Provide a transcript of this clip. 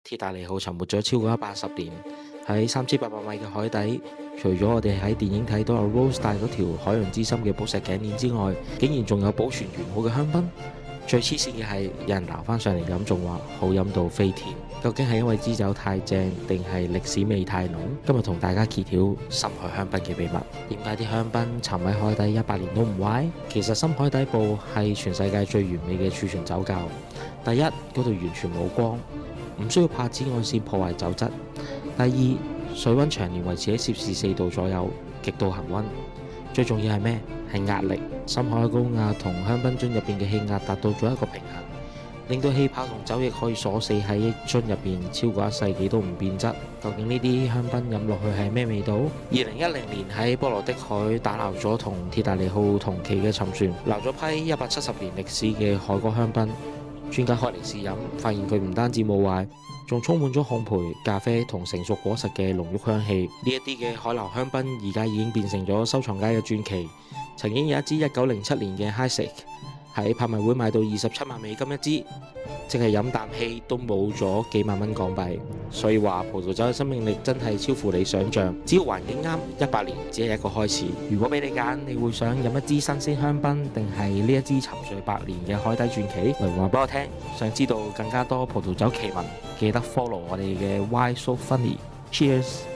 鐵達尼號沉沒咗超過180年，喺3800米嘅海底，除咗我哋喺電影睇到阿 Rose 戴嗰條海洋之心嘅寶石頸鏈之外，竟然仲有保存完好嘅香檳。最黐線嘅係，有人撈翻上嚟飲，仲話好飲到飛天。究竟係因為支酒太正，定係歷史味太濃？今日同大家揭曉深海香檳嘅秘密。點解啲香檳沉喺海底100年都唔壞？其實深海底部係全世界最完美嘅儲存酒窖。第一，嗰度完全冇光，唔需要怕紫外線破壞酒質。第二，水溫長年維持喺攝氏4度左右，極度恒溫。最重要係咩？係壓力。深海高壓同香檳樽入邊嘅氣壓達到咗一個平衡，令到氣泡同酒液可以鎖死喺樽入邊超過1世紀都唔變質。究竟呢啲香檳飲落去係咩味道？2010年喺波羅的海打撈咗同鐵達尼號同期嘅沉船，撈咗批170年歷史嘅海角香檳。專家開嚟試飲，發現佢唔單止冇壞，仲充滿咗烘焙、咖啡同成熟果實嘅濃郁香氣。呢一啲嘅海撈香檳而家已經變成咗收藏家嘅傳奇。曾經有一支1907年嘅 Hisec 喺拍賣會賣到27萬美金一支，淨係飲啖氣都冇咗幾萬蚊港幣。所以話葡萄酒嘅生命力真係超乎你想象。只要環境啱，100年只係一個開始。如果俾你揀，你會想飲一支新鮮香檳，定係呢一支沉睡百年嘅海底傳奇？嚟話俾我聽。想知道更加多葡萄酒奇聞，記得 follow 我哋嘅 Why So Funny。Cheers！